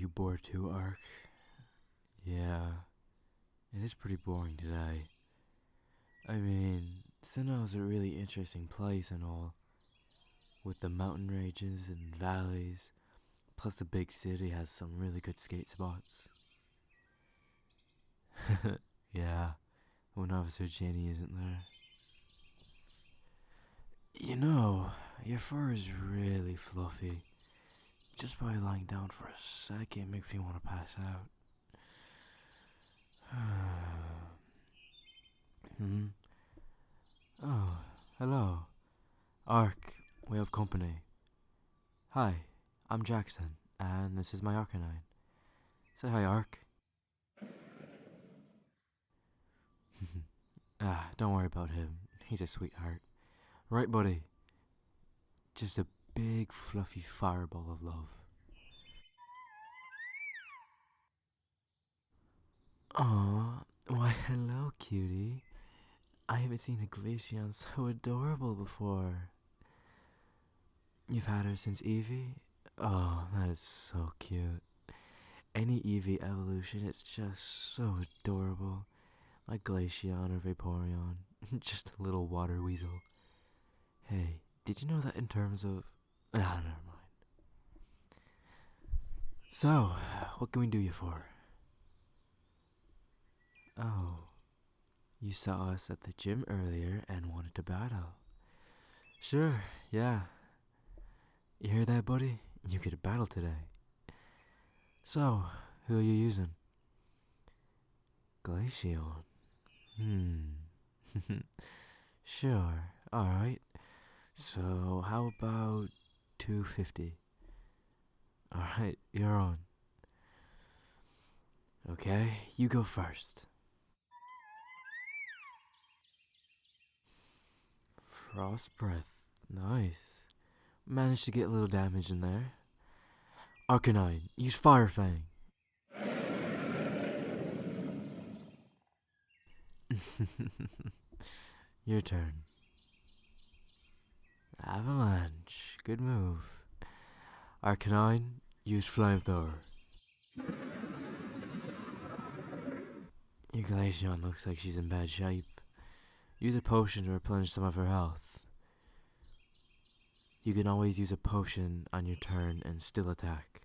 you bored too, Ark? Yeah, it is pretty boring today. I mean, Sinnoh's a really interesting place and all, with the mountain ranges and valleys, plus the big city has some really good skate spots. Yeah, when Officer Jenny isn't there. You know, your fur is really fluffy. Just by lying down for a second makes me want to pass out. Hmm? Oh, hello. Ark, we have company. Hi, I'm Jackson, and this is my Arcanine. Say hi, Ark. Don't worry about him. He's a sweetheart. Right, buddy? Just a big, fluffy fireball of love. Aw, why hello, cutie. I haven't seen a Glaceon so adorable before. You've had her since Eevee? Oh, that is so cute. Any Eevee evolution, it's just so adorable. Like Glaceon or Vaporeon. Just a little water weasel. Hey, did you know that in terms of... never mind. So, what can we do you for? Oh, you saw us at the gym earlier and wanted to battle. Sure, yeah. You hear that, buddy? You get a battle today. So, who are you using? Glaceon. Sure, alright. So, how about 250? Alright, you're on. Okay, you go first. Frost Breath. Nice. Managed to get a little damage in there. Arcanine, use Fire Fang. Your turn. Avalanche. Good move. Arcanine, use Flamethrower. Your Glaceon looks like she's in bad shape. Use a potion to replenish some of her health. You can always use a potion on your turn and still attack.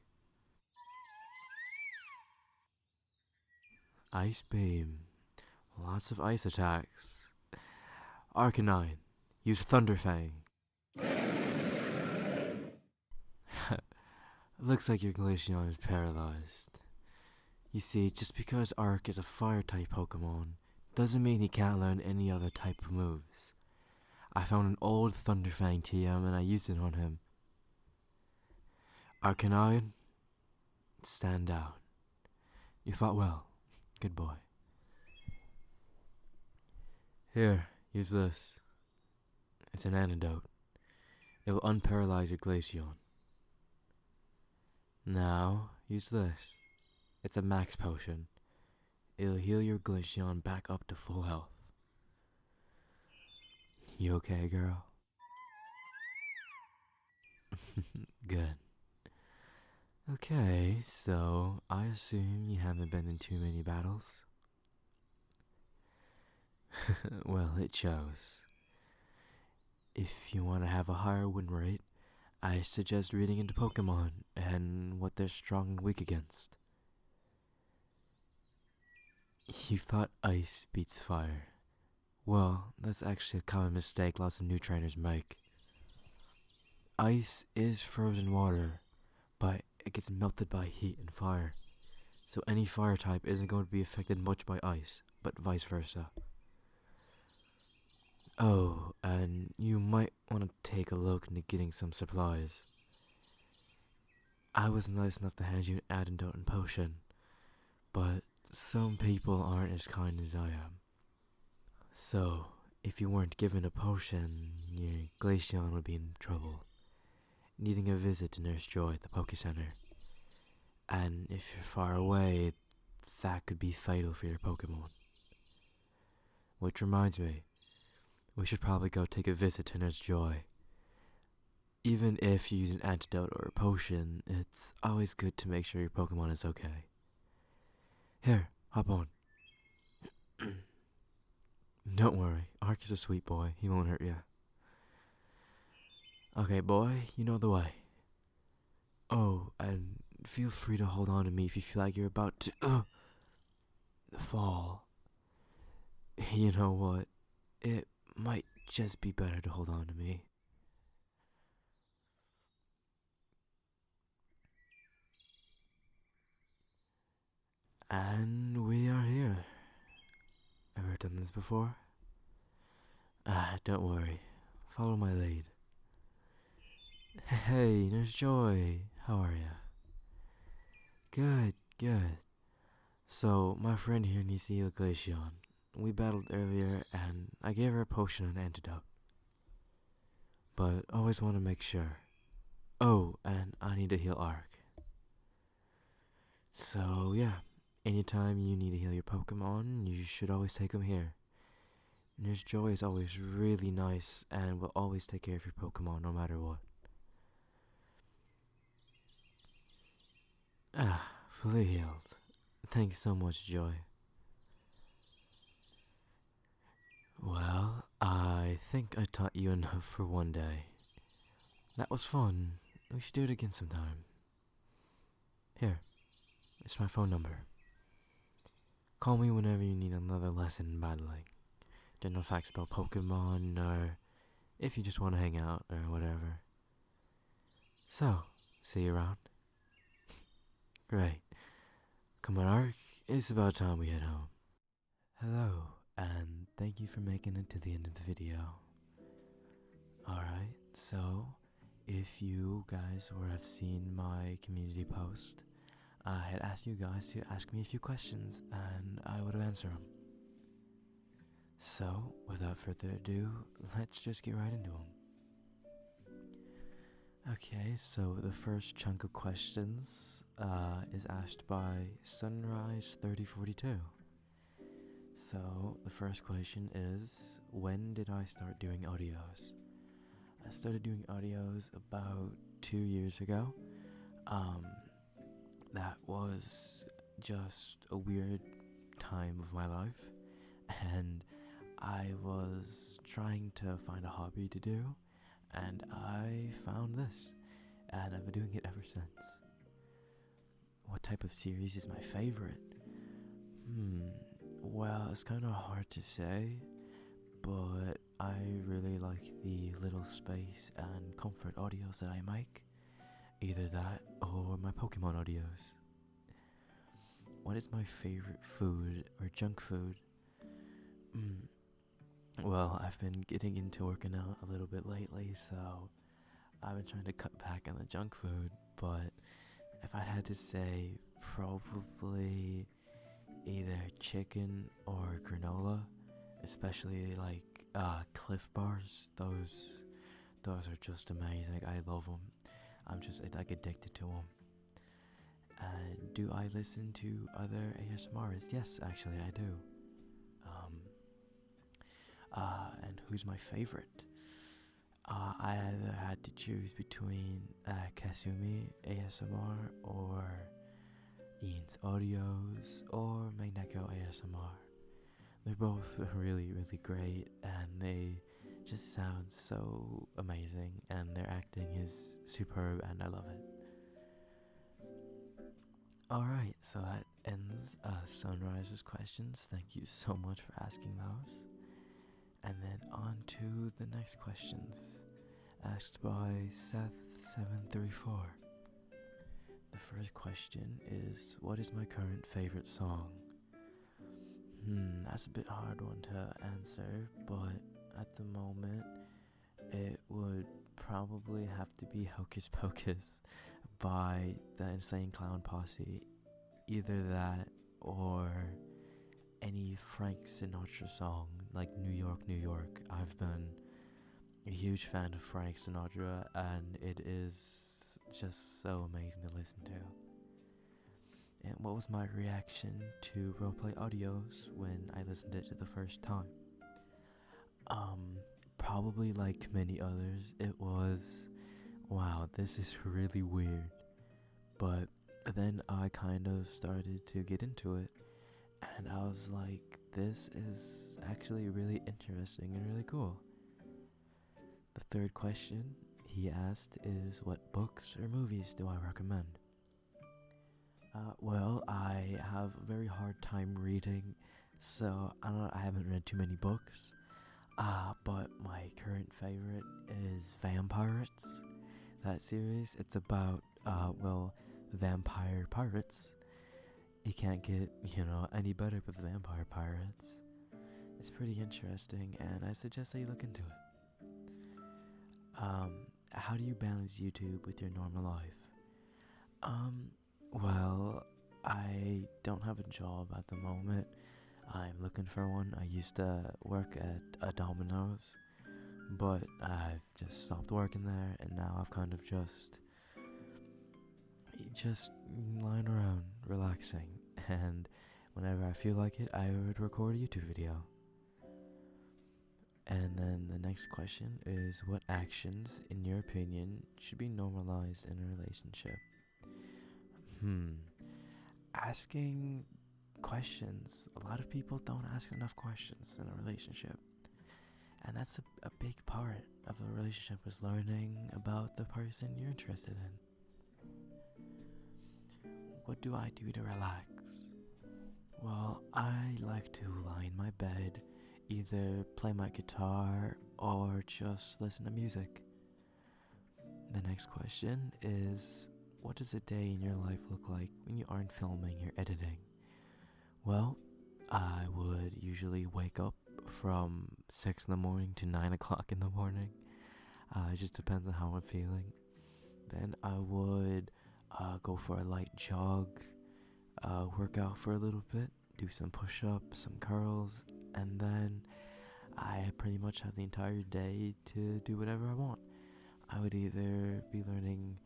Ice Beam. Lots of ice attacks. Arcanine, use Thunderfang. Looks like your Glaceon is paralyzed. You see, just because Ark is a fire-type Pokemon, doesn't mean he can't learn any other type of moves. I found an old Thunderfang TM and I used it on him. Arcanine, stand down. You fought well. Good boy. Here, use this. It's an antidote. It will unparalyze your Glaceon. Now, use this. It's a max potion. It'll heal your Glaceon back up to full health. You okay, girl? Good. Okay, so I assume you haven't been in too many battles? Well, it shows. If you want to have a higher win rate, I suggest reading into Pokemon and what they're strong and weak against. You thought ice beats fire. Well, that's actually a common mistake lots of new trainers make. Ice is frozen water, but it gets melted by heat and fire. So any fire type isn't going to be affected much by ice, but vice versa. Oh, and you might want to take a look into getting some supplies. I was nice enough to hand you an antidote and potion, but some people aren't as kind as I am. So, if you weren't given a potion, your Glaceon would be in trouble, needing a visit to Nurse Joy at the Poke Center. And if you're far away, that could be fatal for your Pokemon. Which reminds me, we should probably go take a visit to Nurse Joy. Even if you use an antidote or a potion, it's always good to make sure your Pokemon is okay. Here, hop on. Don't worry, Ark is a sweet boy. He won't hurt you. Okay, boy, you know the way. Oh, and feel free to hold on to me if you feel like you're about to fall. You know what? It might just be better to hold on to me. And we are here. Ever done this before? Don't worry. Follow my lead. Hey, Nurse Joy. How are ya? Good, good. So, my friend here needs to heal Glaceon. We battled earlier, and I gave her a potion and antidote. But always want to make sure. Oh, and I need to heal Ark. So, yeah. Anytime you need to heal your Pokemon, you should always take them here. Nurse Joy is always really nice and will always take care of your Pokemon no matter what. Fully healed. Thanks so much, Joy. Well, I think I taught you enough for one day. That was fun. We should do it again sometime. Here, it's my phone number. Call me whenever you need another lesson in battling. General facts about Pokemon, or if you just want to hang out, or whatever. So, see you around? Great. Come on, Ark. It's about time we head home. Hello, and thank you for making it to the end of the video. Alright, so if you guys would have seen my community post, I had asked you guys to ask me a few questions and I would have answered them. So, without further ado, let's just get right into them. Okay, so the first chunk of questions is asked by Sunrise3042. So, the first question is, when did I start doing audios? I started doing audios about 2 years ago. That was just a weird time of my life, and I was trying to find a hobby to do, and I found this, and I've been doing it ever since. What type of series is my favorite? Well, it's kind of hard to say, but I really like the little space and comfort audios that I make. Either that or my Pokemon audios. What is my favorite food or junk food? Well, I've been getting into working out a little bit lately, so I've been trying to cut back on the junk food, but if I had to say, probably either chicken or granola, especially like Cliff Bars. Those are just amazing. I love them. I'm just like addicted to them. Do I listen to other ASMRs? Yes, actually I do. And who's my favorite? I either had to choose between Kasumi ASMR or Ian's Audios or Magneko ASMR. They're both really, really great, and they just sound so amazing, and their acting is superb, and I love it. Alright, so that ends Sunrise's questions. Thank you so much for asking those. And then on to the next questions, asked by Seth734. The first question is, what is my current favorite song? That's a bit hard one to answer, but at the moment, it would probably have to be Hocus Pocus by the Insane Clown Posse. Either that or any Frank Sinatra song, like New York, New York. I've been a huge fan of Frank Sinatra, and it is just so amazing to listen to. And what was my reaction to Roleplay Audios when I listened to it the first time? Probably like many others, it was wow, this is really weird. But then I kind of started to get into it, and I was like, this is actually really interesting and really cool. The third question he asked is, what books or movies do I recommend? Well, I have a very hard time reading, so I haven't read too many books. But my current favorite is Vampirates. That series, it's about, well, vampire pirates. You can't get, any better with vampire pirates. It's pretty interesting, and I suggest that you look into it. How do you balance YouTube with your normal life? Um, well, I don't have a job at the moment. I'm looking for one. I used to work at a Domino's, but I've just stopped working there, and now I've kind of just lying around relaxing, and whenever I feel like it, I would record a YouTube video. And then the next question is, what actions, in your opinion, should be normalized in a relationship? Asking questions. A lot of people don't ask enough questions in a relationship. And that's a big part of a relationship, is learning about the person you're interested in. What do I do to relax? Well, I like to lie in my bed, either play my guitar or just listen to music. The next question is, what does a day in your life look like when you aren't filming, you're editing? Well, I would usually wake up from 6 in the morning to 9 o'clock in the morning. It just depends on how I'm feeling. Then I would go for a light jog, work out for a little bit, do some push-ups, some curls, and then I pretty much have the entire day to do whatever I want. I would either be learning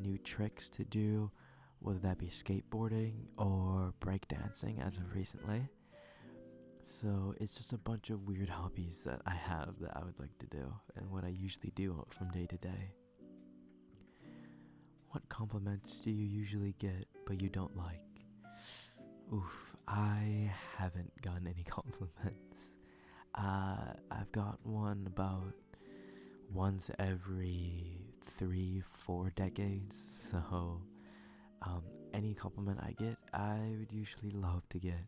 new tricks to do, whether that be skateboarding or breakdancing as of recently. So it's just a bunch of weird hobbies that I have that I would like to do, and what I usually do from day to day. What compliments do you usually get but you don't like? Oof, I haven't gotten any compliments. I've got one about once every 3-4 decades, so any compliment I get, I would usually love to get.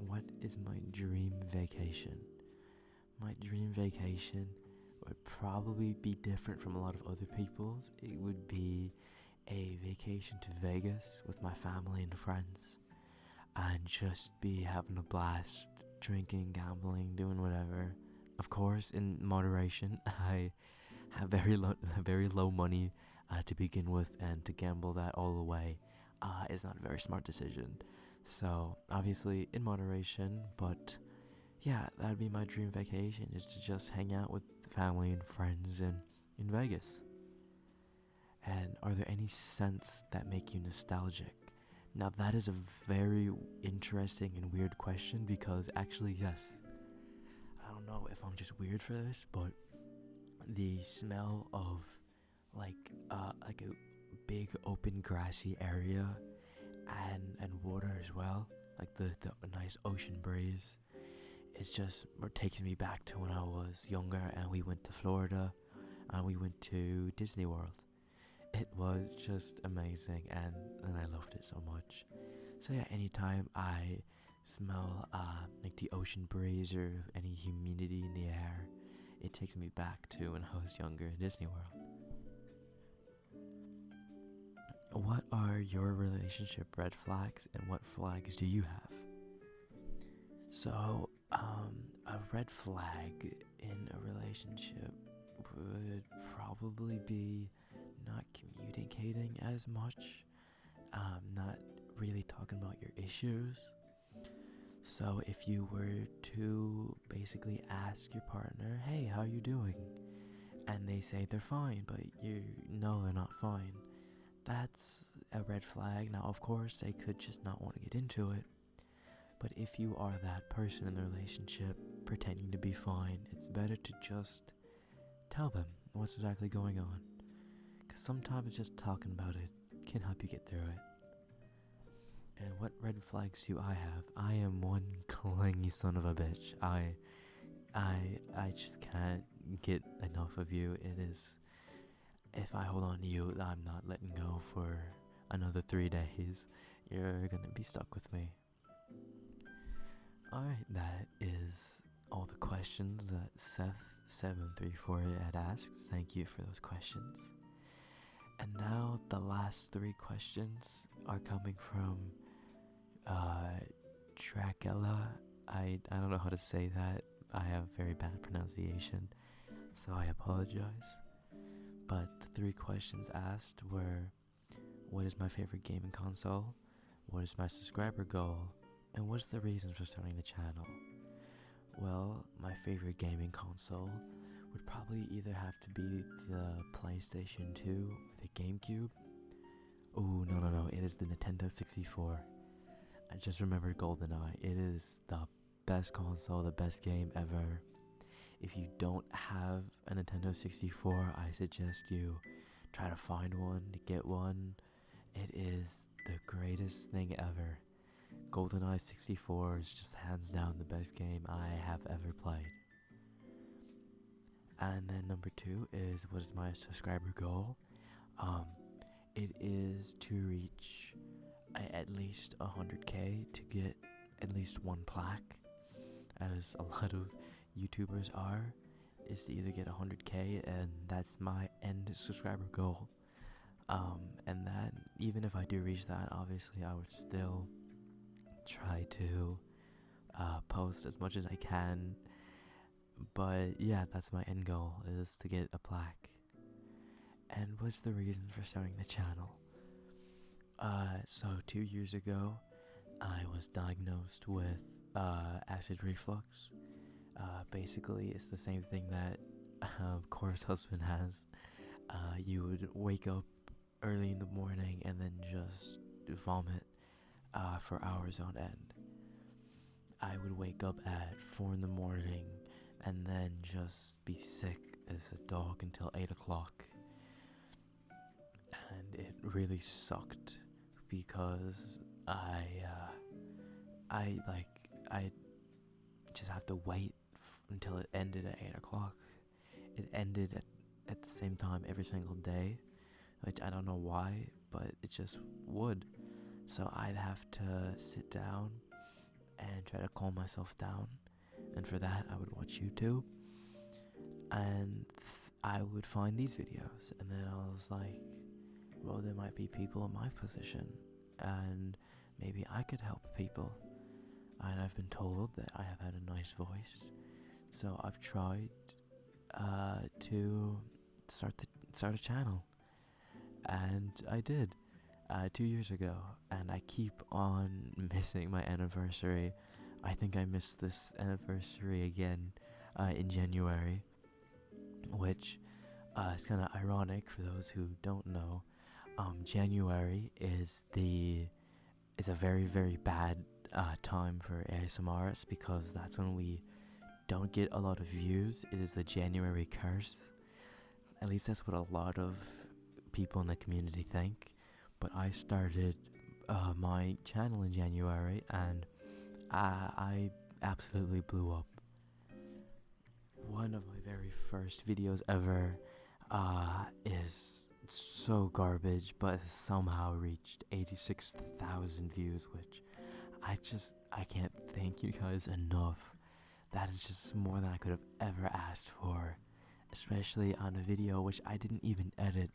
What is my dream vacation? My dream vacation would probably be different from a lot of other people's. It would be a vacation to Vegas with my family and friends, and just be having a blast, drinking, gambling, doing whatever. Of course, in moderation. I have very low money to begin with, and to gamble that all away is not a very smart decision. So obviously in moderation, but yeah, that'd be my dream vacation, is to just hang out with family and friends in Vegas. And are there any scents that make you nostalgic? Now that is a very interesting and weird question, because actually, yes. I don't know if I'm just weird for this, but the smell of like a big open grassy area and water as well, like the nice ocean breeze, it's just takes me back to when I was younger and we went to Florida and we went to Disney World. It was just amazing, and I loved it so much. So yeah, anytime I smell like the ocean breeze or any humidity in the air, it takes me back to when I was younger at Disney World. What are your relationship red flags, and what flags do you have? So, a red flag in a relationship would probably be not communicating as much, not really talking about your issues. So if you were to basically ask your partner, hey, how are you doing? And they say they're fine, but you know they're not fine, that's a red flag. Now, of course, they could just not want to get into it. But if you are that person in the relationship pretending to be fine, it's better to just tell them what's exactly going on. Because sometimes just talking about it can help you get through it. And what red flags do I have? I am one clingy son of a bitch. I just can't get enough of you. It is, if I hold on to you, I'm not letting go for another 3 days. You're gonna be stuck with me. Alright, that is all the questions that Seth734 had asked. Thank you for those questions. And now the last 3 questions are coming from Dracula. I don't know how to say that. I have very bad pronunciation, so I apologize. But the 3 questions asked were, what is my favorite gaming console? What is my subscriber goal? And what's the reason for starting the channel? Well, my favorite gaming console would probably either have to be the PlayStation 2 or the GameCube. Oh, no, it is the Nintendo 64. I just remembered GoldenEye. It is the best console, the best game ever. If you don't have a Nintendo 64, I suggest you try to find one, get one. It is the greatest thing ever. GoldenEye 64 is just hands down the best game I have ever played. And then number 2 is, what is my subscriber goal? It is to reach at least 100k to get at least 1 plaque, as a lot of YouTubers are, is to either get 100k, and that's my end subscriber goal. And that, even if I do reach that, obviously I would still try to post as much as I can. But yeah, that's my end goal, is to get a plaque. And what's the reason for starting the channel? So 2 years ago, I was diagnosed with acid reflux. Basically, it's the same thing that Cora's husband has. You would wake up early in the morning and then just vomit for hours on end. I would wake up at 4 in the morning and then just be sick as a dog until 8 o'clock. And it really sucked because I just have to wait until it ended at 8 o'clock. It ended at the same time every single day, which I don't know why, but it just would. So I'd have to sit down and try to calm myself down, and for that I would watch YouTube, and I would find these videos, and then I was like, well, there might be people in my position, and maybe I could help people. And I've been told that I have had a nice voice, so I've tried to start a channel, and I did 2 years ago, and I keep on missing my anniversary. I think I missed this anniversary again in January, which is kind of ironic for those who don't know. January is a very, very bad time for ASMRs, because that's when we don't get a lot of views. It is the January curse. At least that's what a lot of people in the community think. But I started my channel in January, and I absolutely blew up. One of my very first videos ever is so garbage, but has somehow reached 86,000 views, which I can't thank you guys enough. That is just more than I could have ever asked for, especially on a video which I didn't even edit.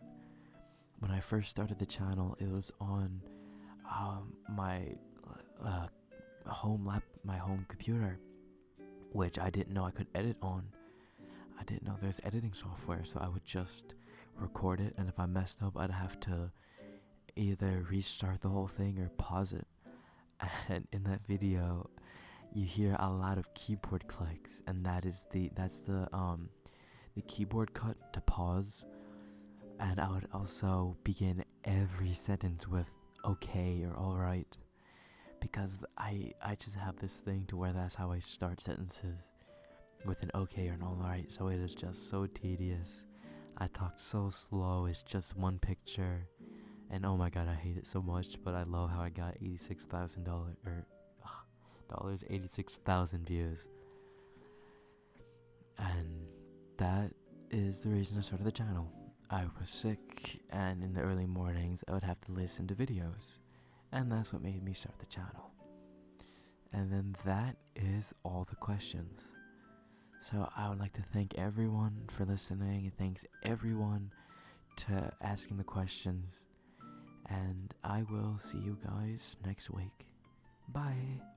When I first started the channel, it was on my home computer, which I didn't know I could edit on. I didn't know there's editing software, so I would just record it, and if I messed up, I'd have to either restart the whole thing or pause it. And in that video, you hear a lot of keyboard clicks, and that's the keyboard cut to pause. And I would also begin every sentence with okay or alright, because I just have this thing to where that's how I start sentences, with an okay or an alright. So it is just so tedious. I talked so slow, it's just one picture. And oh my god, I hate it so much, but I love how I got $86,000 or dollars, 86,000 views. And that is the reason I started the channel. I was sick, and in the early mornings I would have to listen to videos, and that's what made me start the channel. And then that is all the questions. So I would like to thank everyone for listening, and thanks everyone to asking the questions. And I will see you guys next week. Bye.